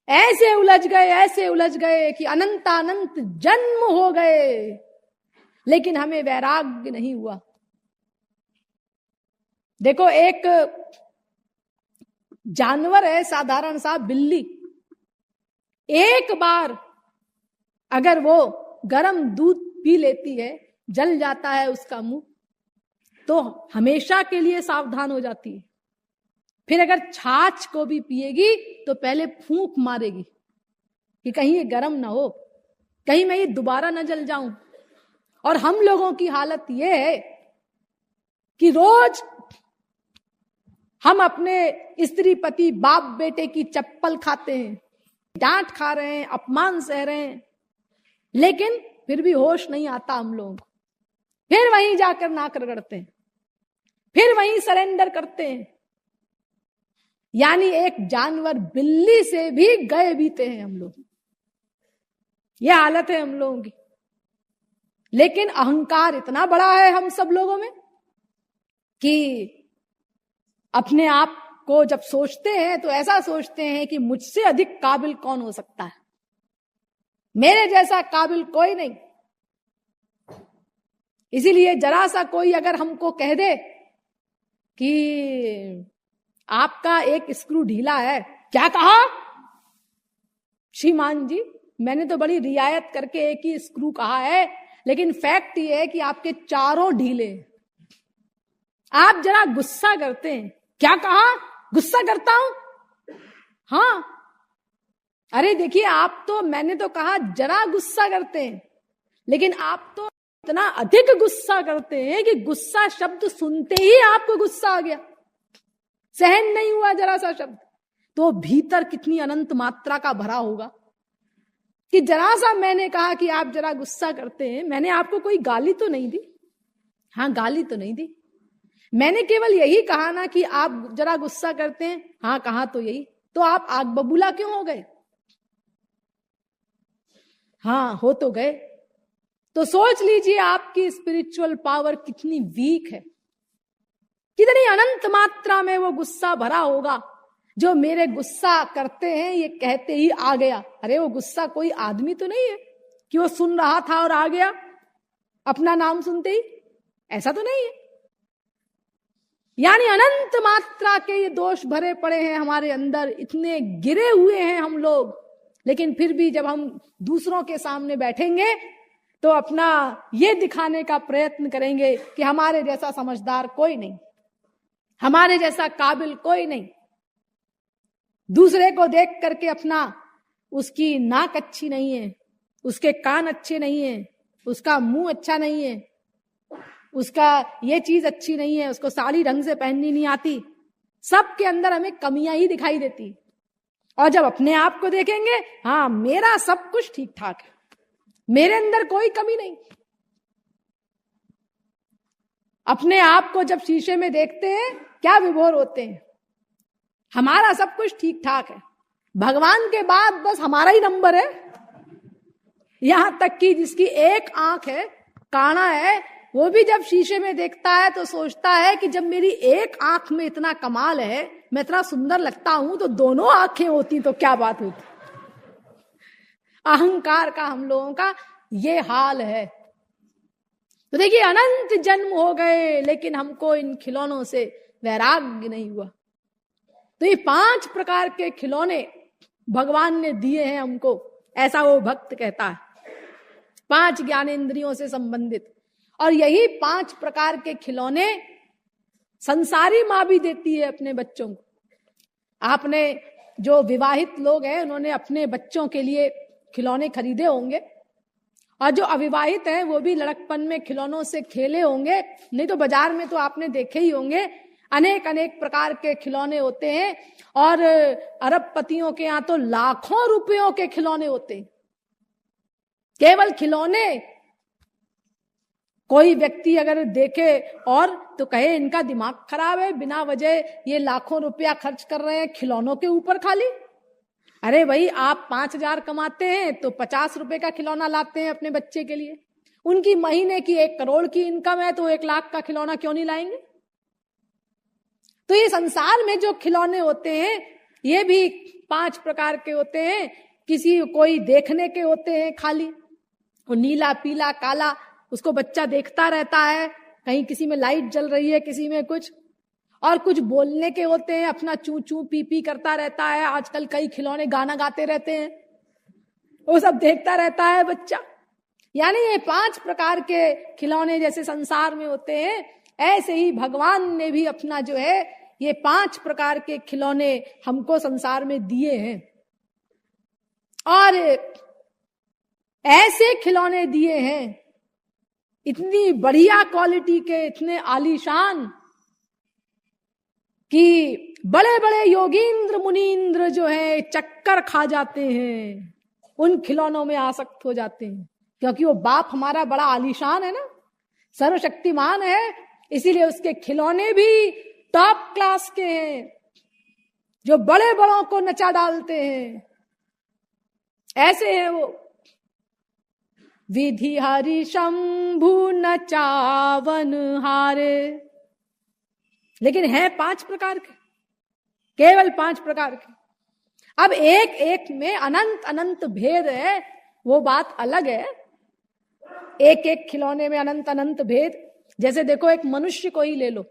ऐसे उलझ गए कि अनंतानंत जन्म हो गए, लेकिन हमें वैराग्य नहीं हुआ। देखो, एक जानवर है साधारण सा, बिल्ली, एक बार अगर वो गर्म दूध पी लेती है, जल जाता है उसका मुंह, तो हमेशा के लिए सावधान हो जाती है। फिर अगर छाछ को भी पिएगी तो पहले फूंक मारेगी कि कहीं ये गर्म ना हो, कहीं मैं ये दोबारा ना जल जाऊं। और हम लोगों की हालत ये है कि रोज हम अपने स्त्री पति बाप बेटे की चप्पल खाते हैं, डांट खा रहे हैं, अपमान सह रहे हैं, लेकिन फिर भी होश नहीं आता हम लोगों को। फिर वहीं जाकर नाक रगड़ते हैं, फिर वहीं सरेंडर करते हैं। यानी एक जानवर बिल्ली से भी गए बीते हैं हम लोग। यह हालत है हम लोगों की। लेकिन अहंकार इतना बड़ा है हम सब लोगों में कि अपने आप को जब सोचते हैं तो ऐसा सोचते हैं कि मुझसे अधिक काबिल कौन हो सकता है, मेरे जैसा काबिल कोई नहीं। इसीलिए जरा सा कोई अगर हमको कह दे कि आपका एक स्क्रू ढीला है, क्या कहा श्रीमान जी, मैंने तो बड़ी रियायत करके एक ही स्क्रू कहा है, लेकिन फैक्ट ये है कि आपके चारों ढीले। आप जरा गुस्सा करते हैं, क्या कहा, गुस्सा करता हूं, हाँ, अरे देखिए आप तो, मैंने तो कहा जरा गुस्सा करते हैं, लेकिन आप तो इतना अधिक गुस्सा करते हैं कि गुस्सा शब्द सुनते ही आपको गुस्सा आ गया, सहन नहीं हुआ जरा सा शब्द। तो भीतर कितनी अनंत मात्रा का भरा होगा कि जरा सा मैंने कहा कि आप जरा गुस्सा करते हैं, मैंने आपको कोई गाली तो नहीं दी, हाँ गाली तो नहीं दी, मैंने केवल यही कहा ना कि आप जरा गुस्सा करते हैं, हाँ कहा तो यही, तो आप आग बबूला क्यों हो गए? हाँ हो तो गए। तो सोच लीजिए आपकी स्पिरिचुअल पावर कितनी वीक है, कितनी अनंत मात्रा में वो गुस्सा भरा होगा। जो मेरे गुस्सा करते हैं ये कहते ही आ गया, अरे वो गुस्सा कोई आदमी तो नहीं है कि वो सुन रहा था और आ गया अपना नाम सुनते ही, ऐसा तो नहीं है। यानी अनंत मात्रा के ये दोष भरे पड़े हैं हमारे अंदर, इतने गिरे हुए हैं हम लोग। लेकिन फिर भी जब हम दूसरों के सामने बैठेंगे तो अपना ये दिखाने का प्रयत्न करेंगे कि हमारे जैसा समझदार कोई नहीं, हमारे जैसा काबिल कोई नहीं। दूसरे को देख करके अपना, उसकी नाक अच्छी नहीं है, उसके कान अच्छे नहीं है, उसका मुंह अच्छा नहीं है, उसका ये चीज अच्छी नहीं है, उसको साड़ी ढंग से पहननी नहीं आती, सबके अंदर हमें कमियां ही दिखाई देती। और जब अपने आप को देखेंगे, हाँ मेरा सब कुछ ठीक ठाक है, मेरे अंदर कोई कमी नहीं। अपने आप को जब शीशे में देखते हैं क्या विभोर होते हैं, हमारा सब कुछ ठीक ठाक है, भगवान के बाद बस हमारा ही नंबर है। यहां तक कि जिसकी एक आंख है, काना है, वो भी जब शीशे में देखता है तो सोचता है कि जब मेरी एक आंख में इतना कमाल है, मैं इतना सुंदर लगता हूं, तो दोनों आंखें होती तो क्या बात होती। अहंकार का हम लोगों का ये हाल है। तो देखिए अनंत जन्म हो गए, लेकिन हमको इन खिलौनों से वैराग्य नहीं हुआ। तो ये 5 प्रकार के खिलौने भगवान ने दिए हैं हमको, ऐसा वो भक्त कहता है, 5 ज्ञानेंद्रियों से संबंधित। और यही 5 प्रकार के खिलौने संसारी माँ भी देती है अपने बच्चों को। आपने, जो विवाहित लोग हैं, उन्होंने अपने बच्चों के लिए खिलौने खरीदे होंगे, और जो अविवाहित हैं वो भी लड़कपन में खिलौनों से खेले होंगे। नहीं तो बाजार में तो आपने देखे ही होंगे, अनेक अनेक प्रकार के खिलौने होते हैं। और अरबपतियों के यहाँ तो लाखों रुपयों के खिलौने होते हैं, केवल खिलौने। कोई व्यक्ति अगर देखे और तो कहे इनका दिमाग खराब है, बिना वजह ये लाखों रुपया खर्च कर रहे हैं खिलौनों के ऊपर खाली। अरे भाई, आप 5,000 कमाते हैं तो 50 रुपए का खिलौना लाते हैं अपने बच्चे के लिए। उनकी महीने की 1 करोड़ की इनकम है तो 1 लाख का खिलौना क्यों नहीं लाएंगे? तो ये संसार में जो खिलौने होते हैं ये भी 5 प्रकार के होते हैं। किसी कोई देखने के होते हैं खाली, वो नीला पीला काला, उसको बच्चा देखता रहता है, कहीं किसी में लाइट जल रही है, किसी में कुछ। और कुछ बोलने के होते हैं, अपना चू चू पी पी करता रहता है। आजकल कई खिलौने गाना गाते रहते हैं, वो सब देखता रहता है बच्चा। यानी ये 5 प्रकार के खिलौने जैसे संसार में होते हैं, ऐसे ही भगवान ने भी अपना जो है ये 5 प्रकार के खिलौने हमको संसार में दिए हैं। और ऐसे खिलौने दिए हैं इतनी बढ़िया क्वालिटी के, इतने आलीशान, कि बड़े बड़े योगींद्र मुनींद्र जो है चक्कर खा जाते हैं, उन खिलौनों में आसक्त हो जाते हैं। क्योंकि वो बाप हमारा बड़ा आलीशान है ना, सर्वशक्तिमान है, इसीलिए उसके खिलौने भी टॉप क्लास के हैं, जो बड़े बड़ों को नचा डालते हैं। ऐसे है वो। विधि हरि शंभु नचावन हारे। लेकिन है 5 प्रकार के, केवल 5 प्रकार के। अब एक एक में अनंत अनंत भेद है, वो बात अलग है। एक एक खिलौने में अनंत अनंत भेद। जैसे देखो, एक मनुष्य को ही ले लो,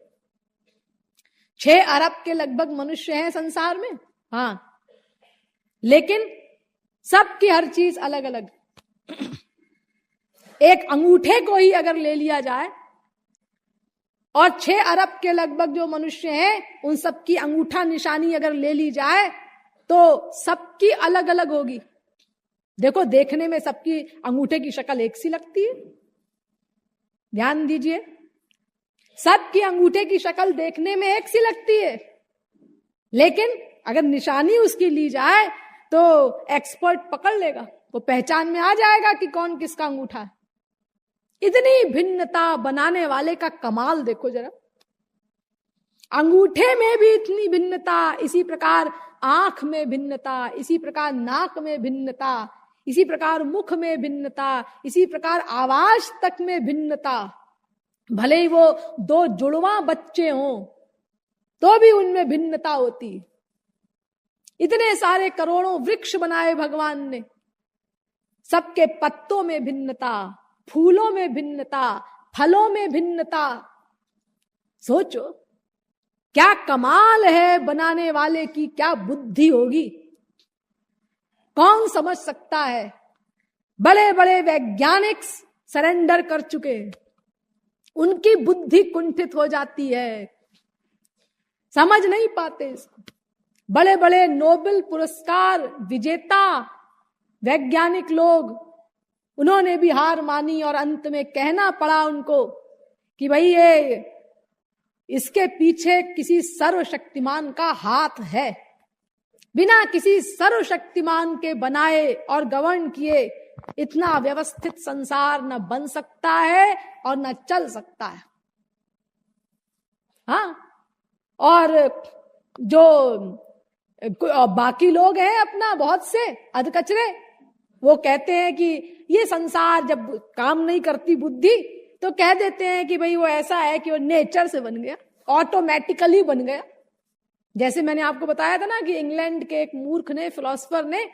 6 अरब के लगभग मनुष्य हैं संसार में, हाँ, लेकिन सबकी हर चीज अलग अलग। एक अंगूठे को ही अगर ले लिया जाए और 6 अरब के लगभग जो मनुष्य हैं उन सबकी अंगूठा निशानी अगर ले ली जाए तो सबकी अलग अलग होगी। देखो, देखने में सबकी अंगूठे की शक्ल एक सी लगती है, ध्यान दीजिए, सबकी अंगूठे की शक्ल देखने में एक सी लगती है, लेकिन अगर निशानी उसकी ली जाए तो एक्सपर्ट पकड़ लेगा, वो पहचान में आ जाएगा कि कौन किसका अंगूठा है। इतनी भिन्नता बनाने वाले का कमाल देखो जरा। अंगूठे में भी इतनी भिन्नता, इसी प्रकार आंख में भिन्नता, इसी प्रकार नाक में भिन्नता, इसी प्रकार मुख में भिन्नता, इसी प्रकार आवाज तक में भिन्नता। भले ही वो 2 जुड़वा बच्चे हों तो भी उनमें भिन्नता होती। इतने सारे करोड़ों वृक्ष बनाए भगवान ने, सबके पत्तों में भिन्नता, फूलों में भिन्नता, फलों में भिन्नता। सोचो क्या कमाल है बनाने वाले की, क्या बुद्धि होगी, कौन समझ सकता है। बड़े बड़े वैज्ञानिक सरेंडर कर चुके, उनकी बुद्धि कुंठित हो जाती है, समझ नहीं पाते इसको। बड़े बड़े नोबेल पुरस्कार विजेता वैज्ञानिक लोग, उन्होंने भी हार मानी और अंत में कहना पड़ा उनको कि भाई ये इसके पीछे किसी सर्वशक्तिमान का हाथ है। बिना किसी सर्वशक्तिमान के बनाए और गवर्न किए इतना व्यवस्थित संसार न बन सकता है और न चल सकता है। हाँ, और जो बाकी लोग हैं अपना बहुत से अधकचरे, वो कहते हैं कि ये संसार जब काम नहीं करती बुद्धि तो कह देते हैं कि भाई वो ऐसा है कि वो नेचर से बन गया, ऑटोमेटिकली बन गया। जैसे मैंने आपको बताया था ना कि इंग्लैंड के एक मूर्ख ने, फिलोसफर ने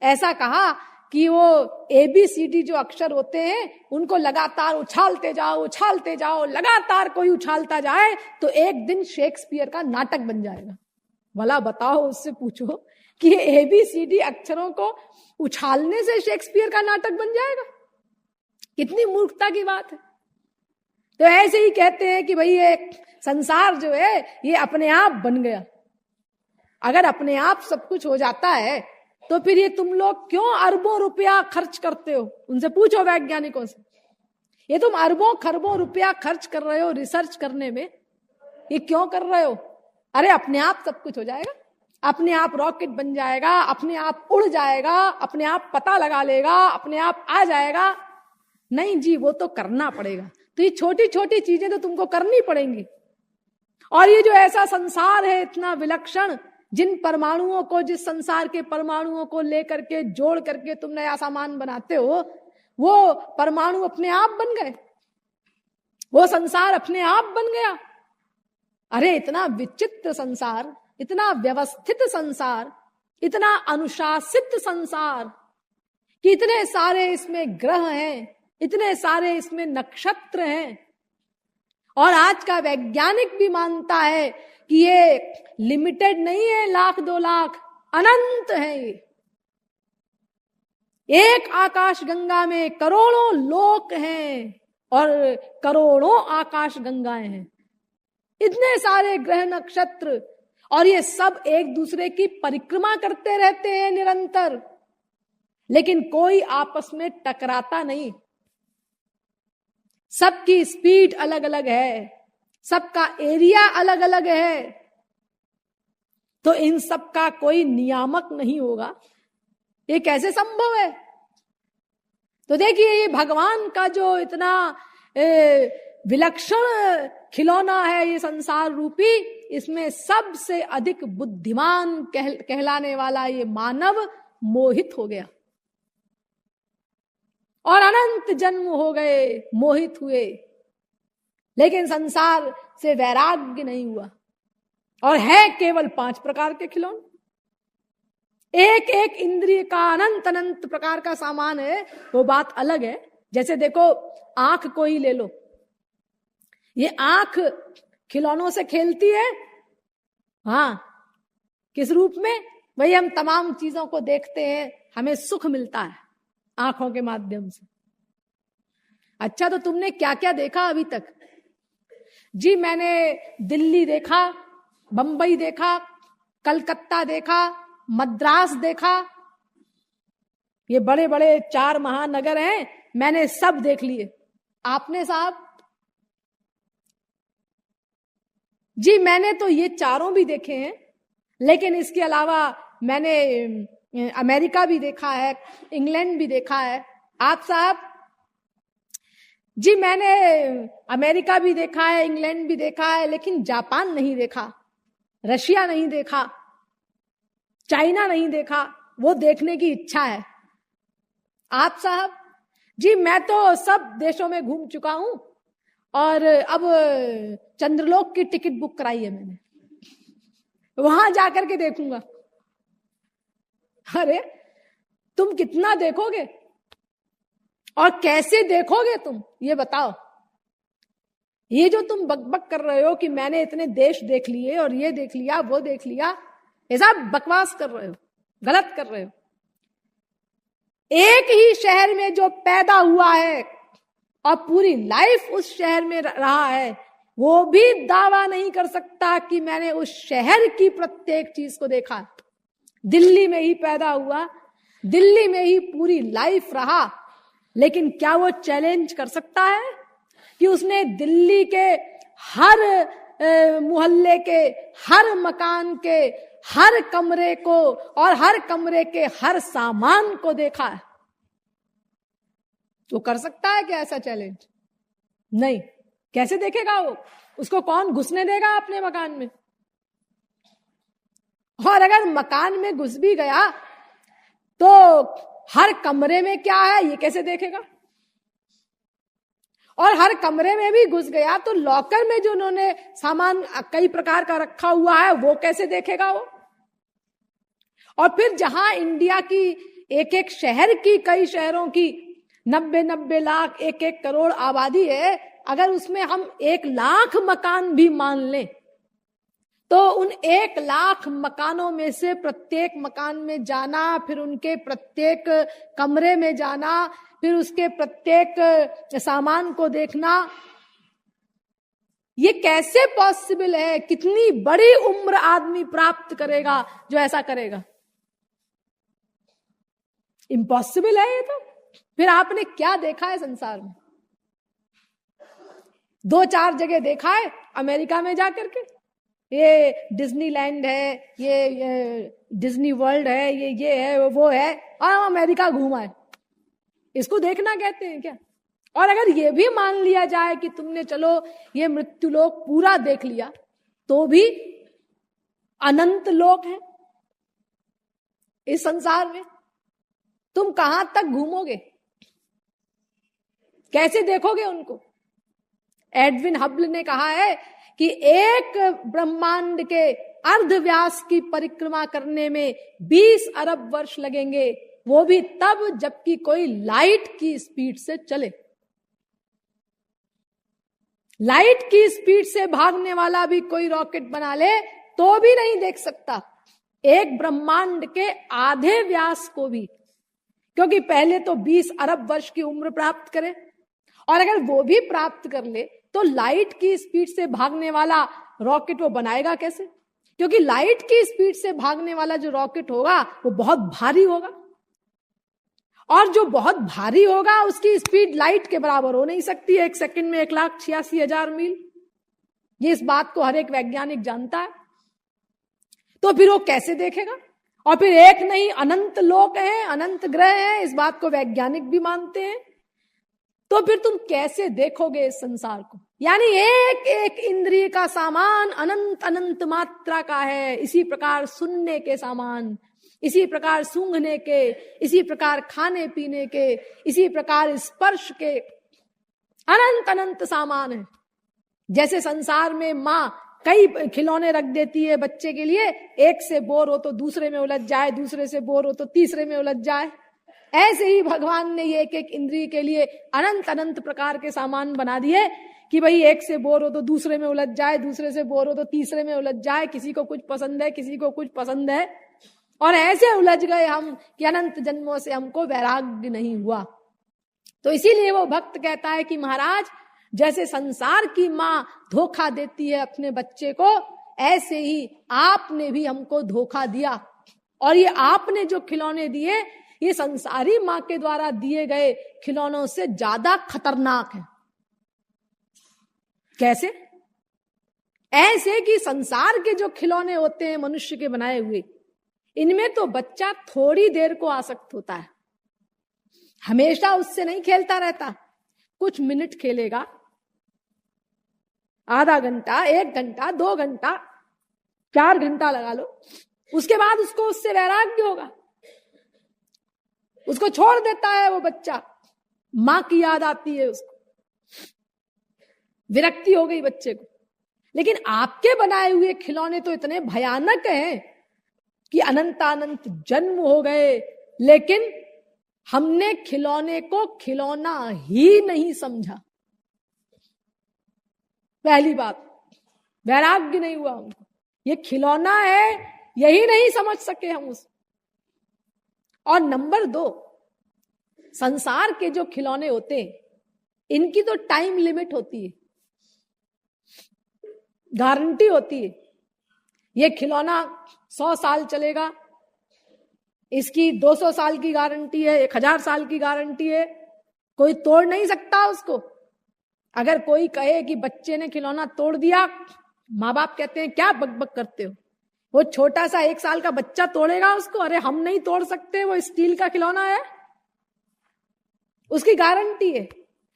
ऐसा कहा कि वो ABCD जो अक्षर होते हैं उनको लगातार उछालते जाओ, लगातार कोई उछालता जाए तो एक दिन शेक्सपियर का नाटक बन जाएगा। भला बताओ, उससे पूछो कि ABCD अक्षरों को उछालने से शेक्सपियर का नाटक बन जाएगा? कितनी मूर्खता की बात है। तो ऐसे ही कहते हैं कि भाई ये संसार जो है ये अपने आप बन गया। अगर अपने आप सब कुछ हो जाता है तो फिर ये तुम लोग क्यों अरबों रुपया खर्च करते हो? उनसे पूछो वैज्ञानिकों से, ये तुम अरबों खरबों रुपया खर्च कर रहे हो रिसर्च करने में, ये क्यों कर रहे हो? अरे अपने आप सब कुछ हो जाएगा, अपने आप रॉकेट बन जाएगा, अपने आप उड़ जाएगा, अपने आप पता लगा लेगा, अपने आप आ जाएगा। नहीं जी, वो तो करना पड़ेगा। तो ये छोटी छोटी चीजें तो तुमको करनी पड़ेंगी। और ये जो ऐसा संसार है इतना विलक्षण, जिन परमाणुओं को, जिस संसार के परमाणुओं को लेकर के जोड़ करके तुम नया सामान बनाते हो, वो परमाणु अपने आप बन गए, वो संसार अपने आप बन गया। अरे इतना विचित्र संसार, इतना व्यवस्थित संसार, इतना अनुशासित संसार कि इतने सारे इसमें ग्रह हैं, इतने सारे इसमें नक्षत्र हैं, और आज का वैज्ञानिक भी मानता है कि ये लिमिटेड नहीं है, 1,00,000 2,00,000, अनंत है ये। एक आकाश गंगा में करोड़ों लोक हैं और करोड़ों आकाश गंगाएं हैं, इतने सारे ग्रह नक्षत्र, और ये सब एक दूसरे की परिक्रमा करते रहते हैं निरंतर, लेकिन कोई आपस में टकराता नहीं। सबकी स्पीड अलग अलग है, सबका एरिया अलग अलग है, तो इन सब का कोई नियामक नहीं होगा, ये कैसे संभव है? तो देखिए, ये भगवान का जो इतना विलक्षण खिलौना है ये संसार रूपी, इसमें सबसे अधिक बुद्धिमान कहलाने वाला ये मानव मोहित हो गया और अनंत जन्म हो गए, मोहित हुए, लेकिन संसार से वैराग्य नहीं हुआ। और है केवल 5 प्रकार के खिलौने, एक एक इंद्रिय का अनंत अनंत प्रकार का सामान है, वो बात अलग है। जैसे देखो, आंख को ही ले लो, ये आंख खिलौनों से खेलती है, हाँ, किस रूप में? वही हम तमाम चीजों को देखते हैं, हमें सुख मिलता है आंखों के माध्यम से। अच्छा, तो तुमने क्या क्या देखा अभी तक? जी, मैंने दिल्ली देखा, बंबई देखा, कलकत्ता देखा, मद्रास देखा, ये बड़े बड़े 4 महानगर हैं, मैंने सब देख लिए। आपने साहब? जी, मैंने तो ये 4 भी देखे हैं, लेकिन इसके अलावा मैंने अमेरिका भी देखा है, इंग्लैंड भी देखा है। आप साहब? जी, मैंने अमेरिका भी देखा है, इंग्लैंड भी देखा है, लेकिन जापान नहीं देखा, रशिया नहीं देखा, चाइना नहीं देखा, वो देखने की इच्छा है। आप साहब? जी, मैं तो सब देशों में घूम चुका हूं और अब चंद्रलोक की टिकट बुक कराई है मैंने, वहां जाकर के देखूंगा। अरे, तुम कितना देखोगे और कैसे देखोगे तुम, ये बताओ। ये जो तुम बकबक कर रहे हो कि मैंने इतने देश देख लिए और ये देख लिया, वो देख लिया, ये सब बकवास कर रहे हो, गलत कर रहे हो। एक ही शहर में जो पैदा हुआ है और पूरी लाइफ उस शहर में रहा है, वो भी दावा नहीं कर सकता कि मैंने उस शहर की प्रत्येक चीज को देखा। दिल्ली में ही पैदा हुआ, दिल्ली में ही पूरी लाइफ रहा, लेकिन क्या वो चैलेंज कर सकता है कि उसने दिल्ली के हर मोहल्ले के, हर मकान के, हर कमरे को और हर कमरे के हर सामान को देखा है? वो कर सकता है क्या ऐसा चैलेंज? नहीं। कैसे देखेगा वो? उसको कौन घुसने देगा अपने मकान में? और अगर मकान में घुस भी गया तो हर कमरे में क्या है ये कैसे देखेगा? और हर कमरे में भी घुस गया तो लॉकर में जो उन्होंने सामान कई प्रकार का रखा हुआ है वो कैसे देखेगा वो? और फिर जहां इंडिया की एक एक शहर की, कई शहरों की 90-90 लाख, 1-1 करोड़ आबादी है, अगर उसमें हम 1 लाख मकान भी मान लें तो उन 1 लाख मकानों में से प्रत्येक मकान में जाना, फिर उनके प्रत्येक कमरे में जाना, फिर उसके प्रत्येक सामान को देखना, ये कैसे पॉसिबल है? कितनी बड़ी उम्र आदमी प्राप्त करेगा जो ऐसा करेगा? इम्पॉसिबल है ये तो। फिर आपने क्या देखा है संसार में? 2-4 जगह देखा है अमेरिका में जाकर के, ये डिज्नीलैंड है, ये डिज्नी वर्ल्ड है, ये है, वो है, और अमेरिका घूमा है, इसको देखना कहते हैं क्या? और अगर ये भी मान लिया जाए कि तुमने चलो ये मृत्युलोक पूरा देख लिया, तो भी अनंत लोक है इस संसार में, तुम कहां तक घूमोगे? कैसे देखोगे उनको? एडविन हबल ने कहा है कि एक ब्रह्मांड के अर्धव्यास की परिक्रमा करने में 20 अरब वर्ष लगेंगे, वो भी तब जबकि कोई लाइट की स्पीड से चले। लाइट की स्पीड से भागने वाला भी कोई रॉकेट बना ले तो भी नहीं देख सकता एक ब्रह्मांड के आधे व्यास को भी, क्योंकि पहले तो 20 अरब वर्ष की उम्र प्राप्त करे, और अगर वो भी प्राप्त कर ले तो लाइट की स्पीड से भागने वाला रॉकेट वो बनाएगा कैसे? क्योंकि लाइट की स्पीड से भागने वाला जो रॉकेट होगा वो बहुत भारी होगा, और जो बहुत भारी होगा उसकी स्पीड लाइट के बराबर हो नहीं सकती। 1 सेकंड में 1,86,000 मील। ये इस बात को हर एक वैज्ञानिक जानता है। तो फिर वो कैसे देखेगा? और फिर एक नहीं, अनंत लोक हैं, अनंत ग्रह हैं, इस बात को वैज्ञानिक भी मानते हैं। तो फिर तुम कैसे देखोगे इस संसार को? यानी एक एक इंद्रिय का सामान अनंत अनंत मात्रा का है। इसी प्रकार सुनने के सामान, इसी प्रकार सूंघने के, इसी प्रकार खाने पीने के, इसी प्रकार स्पर्श के अनंत अनंत सामान है। जैसे संसार में माँ कई खिलौने रख देती है बच्चे के लिए, एक से बोर हो तो दूसरे में उलझ जाए, दूसरे से बोर हो तो तीसरे में उलझ जाए, ऐसे ही भगवान ने ये एक एक इंद्रिय के लिए अनंत अनंत प्रकार के सामान बना दिए कि भाई एक से बोर हो तो दूसरे में उलझ जाए, दूसरे से बोर हो तो तीसरे में उलझ जाए, किसी को कुछ पसंद है, किसी को कुछ पसंद है, और ऐसे उलझ गए हम कि अनंत जन्मों से हमको वैराग्य नहीं हुआ। तो इसीलिए वो भक्त कहता है कि महाराज, जैसे संसार की माँ धोखा देती है अपने बच्चे को, ऐसे ही आपने भी हमको धोखा दिया, और ये आपने जो खिलौने दिए ये संसारी माँ के द्वारा दिए गए खिलौनों से ज्यादा खतरनाक है। कैसे? ऐसे कि संसार के जो खिलौने होते हैं मनुष्य के बनाए हुए, इनमें तो बच्चा थोड़ी देर को आसक्त होता है, हमेशा उससे नहीं खेलता रहता। कुछ मिनट खेलेगा, आधा घंटा, 1 घंटा, 2 घंटा, 4 घंटा लगा लो, उसके बाद उसको उससे वैराग्य होगा, उसको छोड़ देता है वो बच्चा। मां की याद आती है उसको, विरक्ति हो गई बच्चे को। लेकिन आपके बनाए हुए खिलौने तो इतने भयानक हैं कि अनंतानंत जन्म हो गए, लेकिन हमने खिलौने को खिलौना ही नहीं समझा। पहली बात, वैराग्य नहीं हुआ हमको, ये खिलौना है यही नहीं समझ सके हम उस। और नंबर 2, संसार के जो खिलौने होते हैं इनकी तो टाइम लिमिट होती है, गारंटी होती है। ये खिलौना 100 साल चलेगा, इसकी 200 साल की गारंटी है, 1000 साल की गारंटी है, कोई तोड़ नहीं सकता उसको। अगर कोई कहे कि बच्चे ने खिलौना तोड़ दिया, माँ बाप कहते हैं क्या बकबक करते हो, वो छोटा सा 1 साल का बच्चा तोड़ेगा उसको? अरे हम नहीं तोड़ सकते, वो स्टील का खिलौना है, उसकी गारंटी है।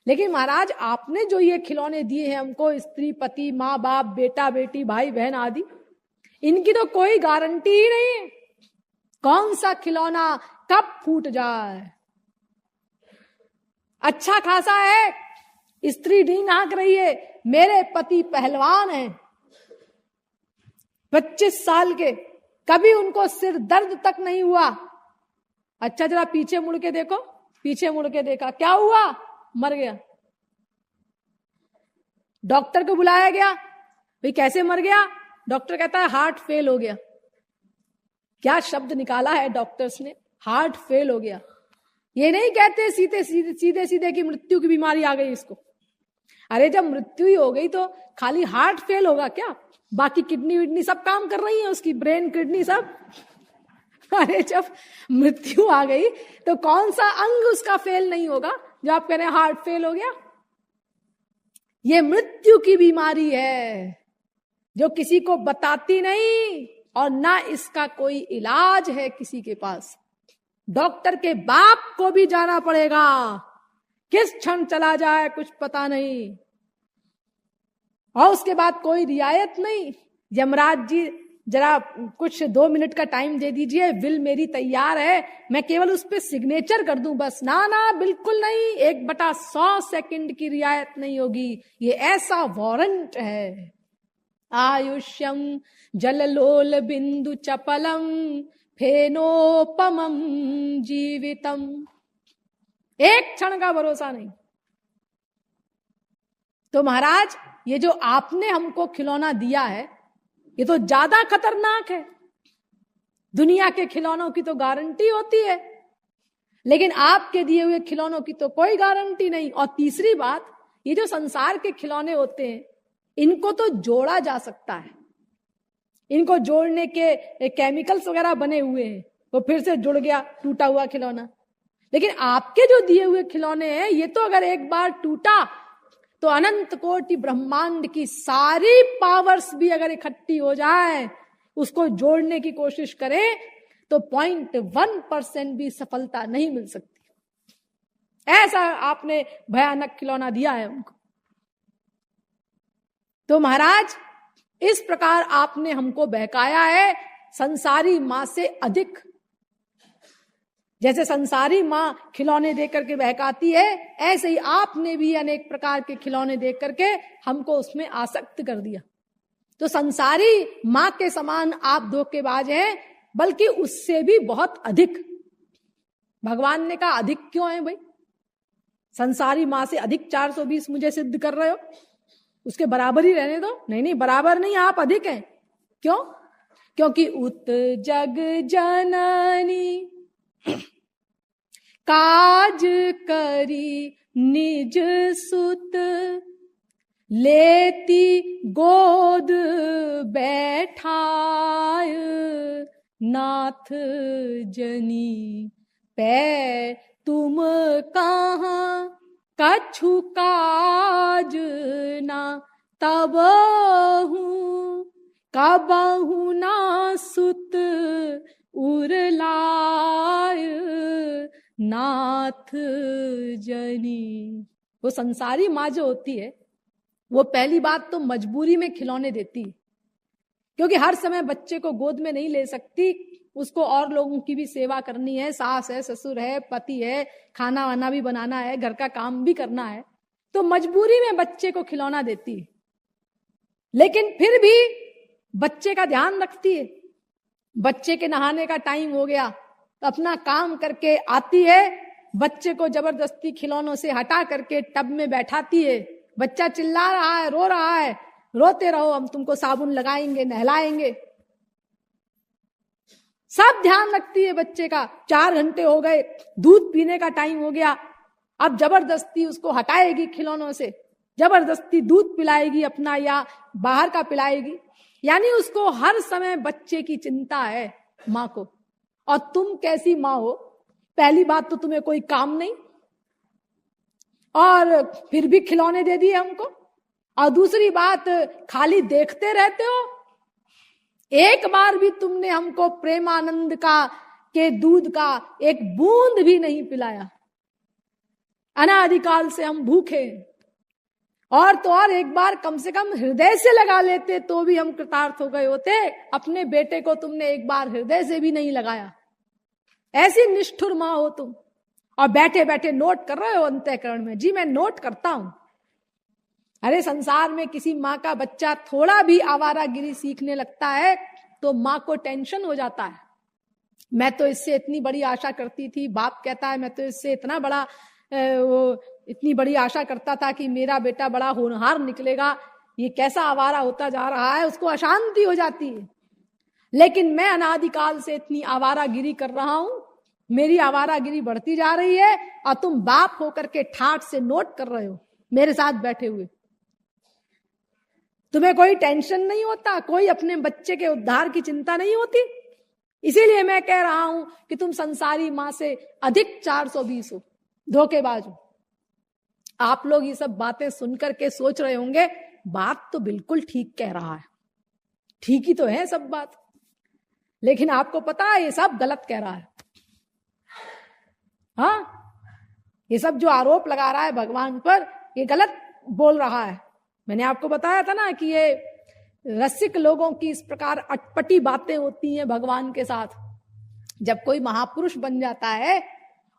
लेकिन महाराज आपने जो ये खिलौने दिए हैं हमको, स्त्री पति, माँ बाप, बेटा बेटी, भाई बहन आदि, इनकी तो कोई गारंटी ही नहीं है। कौन सा खिलौना कब फूट जाए? अच्छा खासा है, स्त्री ढींग हाँक रही है, मेरे पति पहलवान हैं, 25 साल के, कभी उनको सिर दर्द तक नहीं हुआ। अच्छा जरा पीछे मुड़ के देखो, पीछे मुड़ के देखा, क्या हुआ? मर गया। डॉक्टर को बुलाया गया, भाई कैसे मर गया? डॉक्टर कहता है हार्ट फेल हो गया। क्या शब्द निकाला है डॉक्टर्स ने, हार्ट फेल हो गया। ये नहीं कहते सीधे सीधे कि मृत्यु की बीमारी आ गई इसको। अरे जब मृत्यु ही हो गई तो खाली हार्ट फेल होगा क्या? बाकी किडनी विडनी सब काम कर रही है उसकी, ब्रेन किडनी सब। अरे जब मृत्यु आ गई तो कौन सा अंग उसका फेल नहीं होगा जो आप कह रहे हैं हार्ट फेल हो गया? ये मृत्यु की बीमारी है जो किसी को बताती नहीं, और ना इसका कोई इलाज है किसी के पास। डॉक्टर के बाप को भी जाना पड़ेगा, किस क्षण चला जाए कुछ पता नहीं, और उसके बाद कोई रियायत नहीं। यमराज जी जरा कुछ 2 मिनट का टाइम दे दीजिए, विल मेरी तैयार है, मैं केवल उस पर सिग्नेचर कर दूं बस। ना ना, बिल्कुल नहीं, 1/100 सेकंड की रियायत नहीं होगी, ये ऐसा वारंट है। आयुष्यम जललोल बिंदु चपलम फेनोपमम जीवितम। एक क्षण का भरोसा नहीं। तो महाराज, ये जो आपने हमको खिलौना दिया है, ये तो ज्यादा खतरनाक है। दुनिया के खिलौनों की तो गारंटी होती है, लेकिन आपके दिए हुए खिलौनों की तो कोई गारंटी नहीं। और तीसरी बात, ये जो संसार के खिलौने होते हैं, इनको तो जोड़ा जा सकता है, इनको जोड़ने के केमिकल्स वगैरह बने हुए हैं, वो फिर से जुड़ गया टूटा हुआ खिलौना। लेकिन आपके जो दिए हुए खिलौने हैं, ये तो अगर एक बार टूटा तो अनंत कोटि ब्रह्मांड की सारी पावर्स भी अगर इकट्ठी हो जाए, उसको जोड़ने की कोशिश करें, तो 0.1% भी सफलता नहीं मिल सकती। ऐसा आपने भयानक खिलौना दिया है हमको। तो महाराज, इस प्रकार आपने हमको बहकाया है संसारी मां से अधिक। जैसे संसारी मां खिलौने देकर के बहकाती है, ऐसे ही आपने भी अनेक प्रकार के खिलौने देख करके हमको उसमें आसक्त कर दिया। तो संसारी मां के समान आप धोखेबाज हैं, बल्कि उससे भी बहुत अधिक। भगवान ने कहा अधिक क्यों है भाई? संसारी मां से अधिक 420 मुझे सिद्ध कर रहे हो, उसके बराबर ही रहने दो। नहीं, बराबर नहीं, आप अधिक हैं। क्यों? क्योंकि उत जग जननी काज करी निज सुत, लेती गोद बैठाय नाथ जनी, पै तुम कहाँ कछु काज ना तबहु, कबहु ना सुत उरलाय नाथ जनी। वो संसारी माँ जो होती है, वो पहली बात तो मजबूरी में खिलौने देती है, क्योंकि हर समय बच्चे को गोद में नहीं ले सकती, उसको और लोगों की भी सेवा करनी है, सास है, ससुर है, पति है, खाना वाना भी बनाना है, घर का काम भी करना है, तो मजबूरी में बच्चे को खिलौना देती है। लेकिन फिर भी बच्चे का ध्यान रखती है। बच्चे के नहाने का टाइम हो गया तो अपना काम करके आती है, बच्चे को जबरदस्ती खिलौनों से हटा करके टब में बैठाती है। बच्चा चिल्ला रहा है, रो रहा है, रोते रहो, हम तुमको साबुन लगाएंगे, नहलाएंगे, सब ध्यान रखती है बच्चे का। 4 घंटे हो गए, दूध पीने का टाइम हो गया, अब जबरदस्ती उसको हटाएगी खिलौनों से, जबरदस्ती दूध पिलाएगी अपना या बाहर का पिलाएगी। यानी उसको हर समय बच्चे की चिंता है माँ को। और तुम कैसी माँ हो? पहली बात तो तुम्हें कोई काम नहीं, और फिर भी खिलौने दे दिए हमको, और दूसरी बात खाली देखते रहते हो। एक बार भी तुमने हमको प्रेमानंद का के दूध का एक बूंद भी नहीं पिलाया। अनादिकाल से हम भूखे, और तो और एक बार कम से कम हृदय से लगा लेते तो भी हम कृतार्थ हो गए होते। अपने बेटे को तुमने एक बार हृदय से भी नहीं लगाया। ऐसी निष्ठुर मां हो तुम, और बैठे बैठे नोट कर रहे हो अंतःकरण में। जी मैं नोट करता हूं। अरे संसार में किसी माँ का बच्चा थोड़ा भी आवारागिरी सीखने लगता है तो माँ को टेंशन हो जाता है। मैं तो इससे इतनी बड़ी आशा करती थी, बाप कहता है मैं तो इससे इतना बड़ा इतनी बड़ी आशा करता था कि मेरा बेटा बड़ा होनहार निकलेगा, ये कैसा आवारा होता जा रहा है। उसको अशांति हो जाती है। लेकिन मैं अनादिकाल से इतनी आवारागिरी कर रहा हूं, मेरी आवारागिरी बढ़ती जा रही है, और तुम बाप होकर के ठाठ से नोट कर रहे हो मेरे साथ बैठे हुए। तुम्हें कोई टेंशन नहीं होता, कोई अपने बच्चे के उद्धार की चिंता नहीं होती। इसीलिए मैं कह रहा हूं कि तुम संसारी मां से अधिक 420 हो, धोखेबाज हो। आप लोग ये सब बातें सुनकर के सोच रहे होंगे बात तो बिल्कुल ठीक कह रहा है, ठीक ही तो है सब बात, लेकिन आपको पता है ये सब गलत कह रहा है। हाँ, ये सब जो आरोप लगा रहा है भगवान पर, ये गलत बोल रहा है। मैंने आपको बताया था ना कि ये रसिक लोगों की इस प्रकार अटपटी बातें होती हैं भगवान के साथ। जब कोई महापुरुष बन जाता है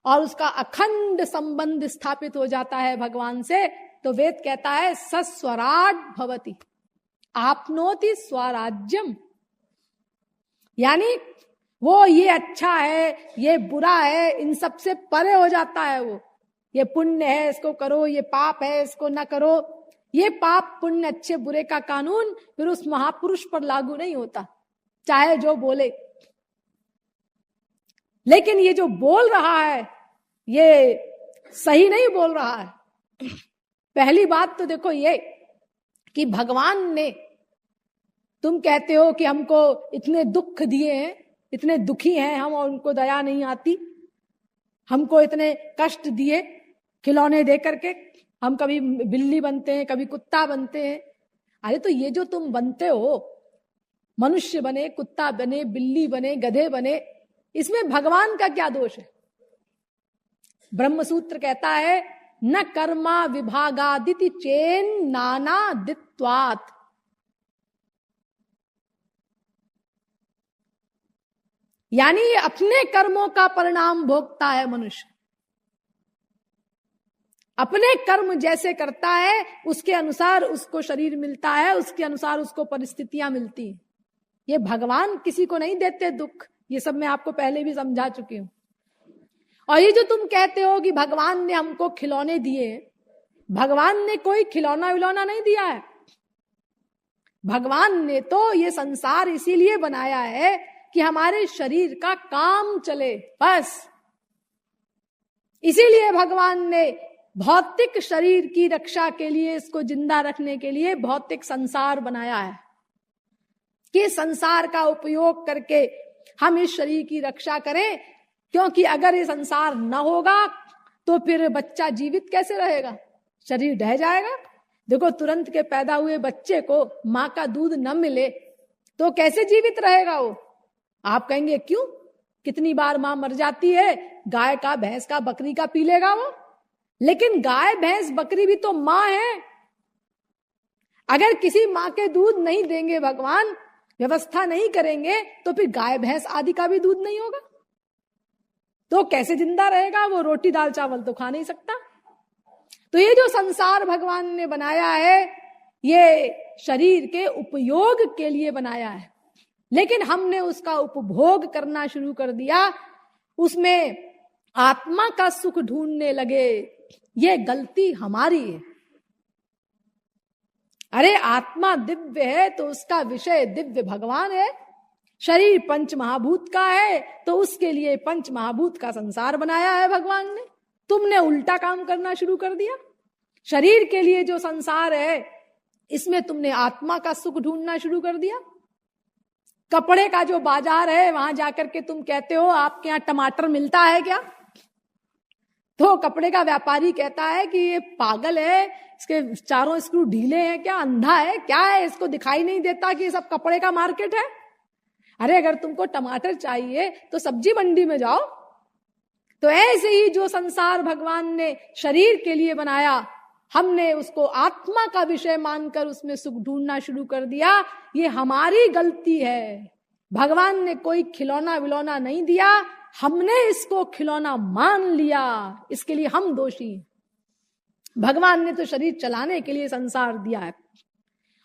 और उसका अखंड संबंध स्थापित हो जाता है भगवान से, तो वेद कहता है सस्वराट भवति, आपनोति स्वराज्यम, यानी वो ये अच्छा है ये बुरा है इन सब से परे हो जाता है। वो ये पुण्य है इसको करो, ये पाप है इसको ना करो। ये पाप पुण्य अच्छे बुरे का कानून फिर उस महापुरुष पर लागू नहीं होता, चाहे जो बोले। लेकिन ये जो बोल रहा है ये सही नहीं बोल रहा है। पहली बात तो देखो ये कि भगवान ने, तुम कहते हो कि हमको इतने दुख दिए हैं, इतने दुखी हैं हम और उनको दया नहीं आती, हमको इतने कष्ट दिए खिलौने दे करके, हम कभी बिल्ली बनते हैं कभी कुत्ता बनते हैं। अरे तो ये जो तुम बनते हो, मनुष्य बने, कुत्ता बने, बिल्ली बने, गधे बने, इसमें भगवान का क्या दोष है? ब्रह्मसूत्र कहता है न कर्मा विभागादिति चेन नाना दित्वात। यानी अपने कर्मों का परिणाम भोगता है मनुष्य। अपने कर्म जैसे करता है उसके अनुसार उसको शरीर मिलता है, उसके अनुसार उसको परिस्थितियां मिलती हैं। ये भगवान किसी को नहीं देते दुख, ये सब मैं आपको पहले भी समझा चुकी हूं। और ये जो तुम कहते हो कि भगवान ने हमको खिलौने दिए, भगवान ने कोई खिलौना विलौना नहीं दिया है। भगवान ने तो ये संसार इसीलिए बनाया है कि हमारे शरीर का काम चले, बस। इसीलिए भगवान ने भौतिक शरीर की रक्षा के लिए, इसको जिंदा रखने के लिए भौतिक संसार बनाया है कि संसार का उपयोग करके हम इस शरीर की रक्षा करें। क्योंकि अगर ये संसार न होगा तो फिर बच्चा जीवित कैसे रहेगा, शरीर ढह जाएगा। देखो तुरंत के पैदा हुए बच्चे को माँ का दूध न मिले तो कैसे जीवित रहेगा वो? आप कहेंगे क्यों, कितनी बार माँ मर जाती है, गाय का, भैंस का, बकरी का पी लेगा वो। लेकिन गाय भैंस बकरी भी तो माँ है। अगर किसी माँ के दूध नहीं देंगे भगवान, व्यवस्था नहीं करेंगे, तो फिर गाय भैंस आदि का भी दूध नहीं होगा तो कैसे जिंदा रहेगा वो? रोटी दाल चावल तो खा नहीं सकता। तो ये जो संसार भगवान ने बनाया है ये शरीर के उपयोग के लिए बनाया है, लेकिन हमने उसका उपभोग करना शुरू कर दिया, उसमें आत्मा का सुख ढूंढने लगे। ये गलती हमारी है। अरे आत्मा दिव्य है तो उसका विषय दिव्य भगवान है। शरीर पंच महाभूत का है तो उसके लिए पंच महाभूत का संसार बनाया है भगवान ने। तुमने उल्टा काम करना शुरू कर दिया। शरीर के लिए जो संसार है इसमें तुमने आत्मा का सुख ढूंढना शुरू कर दिया। कपड़े का जो बाजार है वहां जाकर के तुम कहते हो आपके यहाँ टमाटर मिलता है क्या? तो कपड़े का व्यापारी कहता है कि ये पागल है, इसके चारों स्क्रू ढीले हैं क्या, अंधा है क्या है, इसको दिखाई नहीं देता कि ये सब कपड़े का मार्केट है। अरे अगर तुमको टमाटर चाहिए तो सब्जी मंडी में जाओ। तो ऐसे ही जो संसार भगवान ने शरीर के लिए बनाया, हमने उसको आत्मा का विषय मानकर उसमें सुख ढूंढना शुरू कर दिया। ये हमारी गलती है। भगवान ने कोई खिलौना विलौना नहीं दिया, हमने इसको खिलौना मान लिया, इसके लिए हम दोषी हैं। भगवान ने तो शरीर चलाने के लिए संसार दिया है।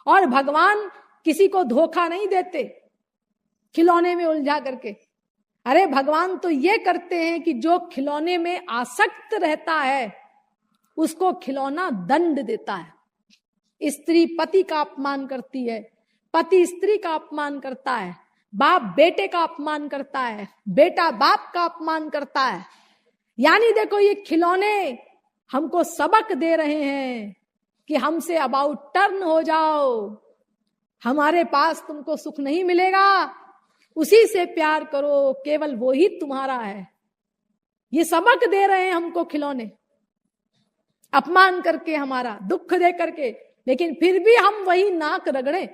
और भगवान किसी को धोखा नहीं देते खिलौने में उलझा करके। अरे भगवान तो ये करते हैं कि जो खिलौने में आसक्त रहता है उसको खिलौना दंड देता है। स्त्री पति का अपमान करती है, पति स्त्री का अपमान करता है, बाप बेटे का अपमान करता है, बेटा बाप का अपमान करता है। यानी देखो ये खिलौने हमको सबक दे रहे हैं कि हमसे अबाउट टर्न हो जाओ, हमारे पास तुमको सुख नहीं मिलेगा, उसी से प्यार करो, केवल वो ही तुम्हारा है। ये सबक दे रहे हैं हमको खिलौने, अपमान करके, हमारा दुख दे करके। लेकिन फिर भी हम वही नाक रगड़े,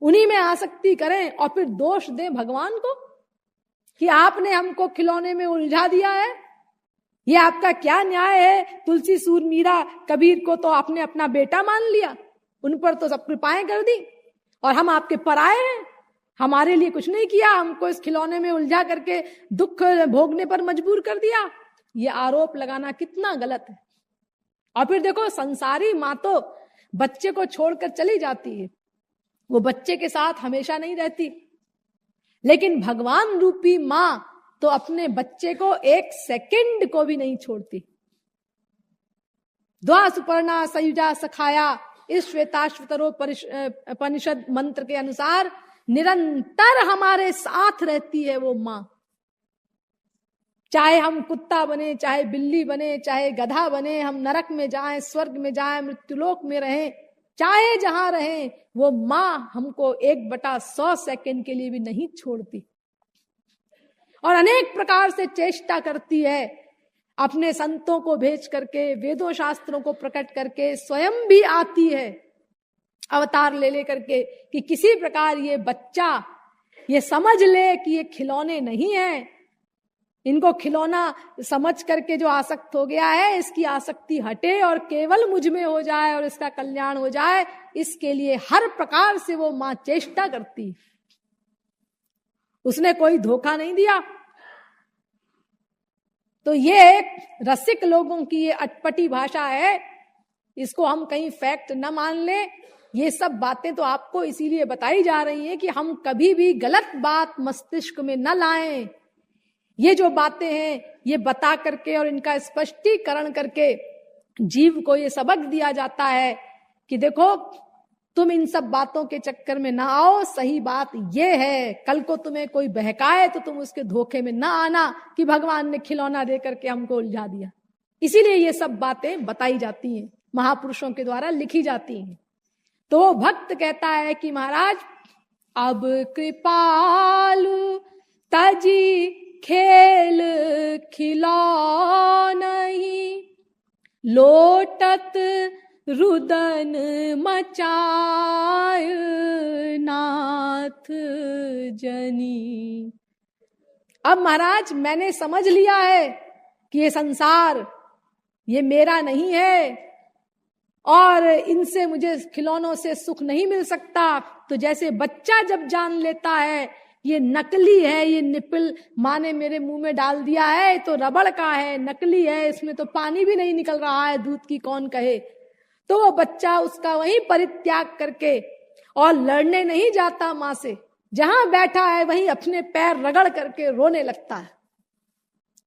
उन्हीं में आसक्ति करें और फिर दोष दें भगवान को कि आपने हमको खिलौने में उलझा दिया है। ये आपका क्या न्याय है? तुलसी, सूर, मीरा, कबीर को तो आपने अपना बेटा मान लिया, उन पर तो सब कृपाएं कर दी, और हम आपके पराए हैं, हमारे लिए कुछ नहीं किया, हमको इस खिलौने में उलझा करके दुख भोगने पर मजबूर कर दिया। ये आरोप लगाना कितना गलत है। और फिर देखो संसारी माँ तो बच्चे को छोड़कर चली जाती है, वो बच्चे के साथ हमेशा नहीं रहती, लेकिन भगवान रूपी मां तो अपने बच्चे को एक सेकंड को भी नहीं छोड़ती। द्वा सुपर्णा सयुजा सखाया, इस श्वेताश्वतरोपनिषद मंत्र के अनुसार निरंतर हमारे साथ रहती है वो मां। चाहे हम कुत्ता बने, चाहे बिल्ली बने, चाहे गधा बने, हम नरक में जाएं, स्वर्ग में जाएं, मृत्युलोक में रहें, चाहे जहां रहें, वो मां हमको 1/100 सेकंड के लिए भी नहीं छोड़ती और अनेक प्रकार से चेष्टा करती है, अपने संतों को भेज करके, वेदों शास्त्रों को प्रकट करके, स्वयं भी आती है अवतार ले करके कि किसी प्रकार ये बच्चा ये समझ ले कि ये खिलौने नहीं है, इनको खिलौना समझ करके जो आसक्त हो गया है, इसकी आसक्ति हटे और केवल मुझ में हो जाए और इसका कल्याण हो जाए, इसके लिए हर प्रकार से वो मां चेष्टा करती। उसने कोई धोखा नहीं दिया। तो ये रसिक लोगों की ये अटपटी भाषा है, इसको हम कहीं फैक्ट न मान ले। ये सब बातें तो आपको इसीलिए बताई जा रही हैं कि हम कभी भी गलत बात मस्तिष्क में न लाएं। ये जो बातें हैं ये बता करके और इनका स्पष्टीकरण करके जीव को ये सबक दिया जाता है कि देखो तुम इन सब बातों के चक्कर में ना आओ, सही बात ये है, कल को तुम्हें कोई बहकाए तो तुम उसके धोखे में ना आना कि भगवान ने खिलौना दे करके हमको उलझा दिया। इसीलिए ये सब बातें बताई जाती हैं, महापुरुषों के द्वारा लिखी जाती हैं। तो भक्त कहता है कि महाराज अब कृपालु तजी खेल खिलौनहि, लोटत रुदन मचाय नाथ जनी। अब महाराज मैंने समझ लिया है कि ये संसार ये मेरा नहीं है और इनसे मुझे खिलौनों से सुख नहीं मिल सकता। तो जैसे बच्चा जब जान लेता है ये नकली है, ये निपिल माँ ने मेरे मुंह में डाल दिया है तो रबड़ का है, नकली है, इसमें तो पानी भी नहीं निकल रहा है, दूध की कौन कहे, तो वो बच्चा उसका वहीं परित्याग करके और लड़ने नहीं जाता माँ से, जहां बैठा है वहीं अपने पैर रगड़ करके रोने लगता है,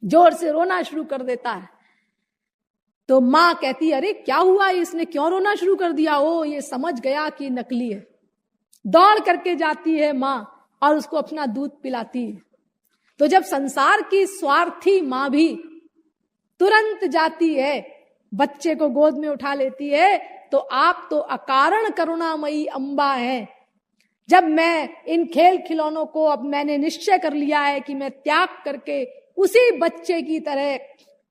जोर से रोना शुरू कर देता है। तो माँ कहती अरे क्या हुआ, इसने क्यों रोना शुरू कर दिया? ओ ये समझ गया कि नकली है। दौड़ करके जाती है माँ और उसको अपना दूध पिलाती है। तो जब संसार की स्वार्थी माँ भी तुरंत जाती है, बच्चे को गोद में उठा लेती है, तो आप तो अकारण करुणामयी अम्बा हैं। जब मैं इन खेल खिलौनों को अब मैंने निश्चय कर लिया है कि मैं त्याग करके उसी बच्चे की तरह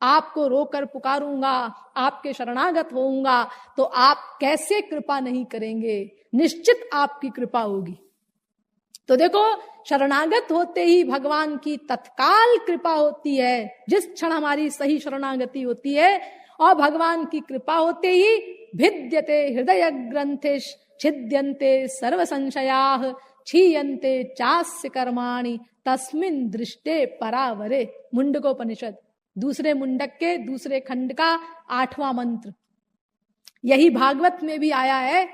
आपको रोकर पुकारूंगा, आपके शरणागत होऊंगा, तो आप कैसे कृपा नहीं करेंगे? निश्चित आपकी कृपा होगी। तो देखो शरणागत होते ही भगवान की तत्काल कृपा होती है। जिस क्षण हमारी सही शरणागति होती है और भगवान की कृपा होते ही भिद्यते हृदय ग्रंथिश छिद्यन्ते सर्व संशयाः क्षीयन्ते चास्य कर्माणि तस्मिन् दृष्टे परावरे। मुंडकोपनिषद दूसरे मुंडक के दूसरे खंड का 8वां मंत्र। यही भागवत में भी आया है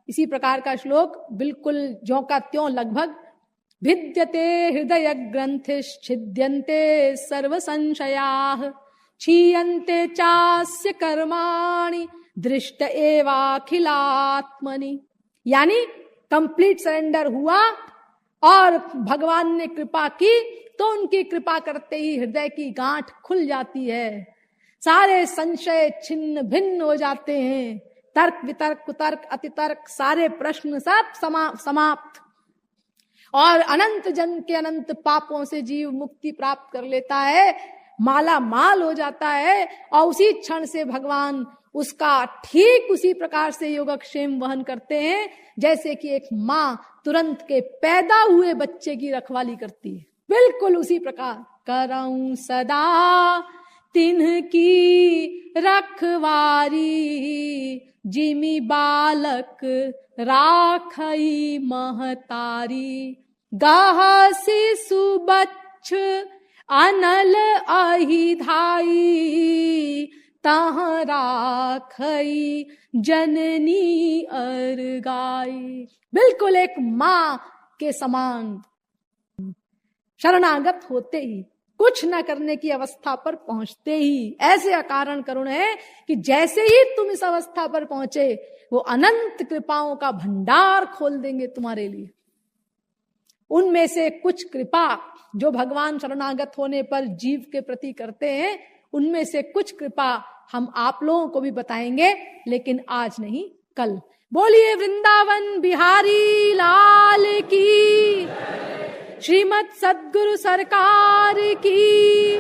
इसी प्रकार का श्लोक, बिल्कुल ज्यों का त्यों लगभग। भिद्यते हृदय ग्रंथिश छिद्यन्ते सर्व संशयाः क्षीयन्ते चास्य कर्माणि दृष्ट एवाखिलात्मनि। यानी कंप्लीट सरेंडर हुआ और भगवान ने कृपा की तो उनकी कृपा करते ही हृदय की गांठ खुल जाती है, सारे संशय छिन्न भिन्न हो जाते हैं, तर्क वितर्क कुतर्क अतितर्क सारे प्रश्न सब समाप्त, और अनंत जन्म के अनंत पापों से जीव मुक्ति प्राप्त कर लेता है, माला माल हो जाता है। और उसी क्षण से भगवान उसका ठीक उसी प्रकार से योगक्षेम वहन करते हैं जैसे कि एक माँ तुरंत के पैदा हुए बच्चे की रखवाली करती है, बिल्कुल उसी प्रकार। करऊं सदा तिन्ह की रखवारी जिमि बालक राखई महतारी। गाह शिशु बच्छ अनल अहि धाई ताहाँ राखई जननी अर गाई। बिल्कुल एक माँ के समान शरणागत होते ही, कुछ न करने की अवस्था पर पहुंचते ही ऐसे अकारण करुण है कि जैसे ही तुम इस अवस्था पर पहुंचे वो अनंत कृपाओं का भंडार खोल देंगे तुम्हारे लिए। उनमें से कुछ कृपा जो भगवान शरणागत होने पर जीव के प्रति करते हैं, उनमें से कुछ कृपा हम आप लोगों को भी बताएंगे, लेकिन आज नहीं, कल। बोलिए वृंदावन बिहारी लाल की, श्रीमद् सद्गुरु सरकार की।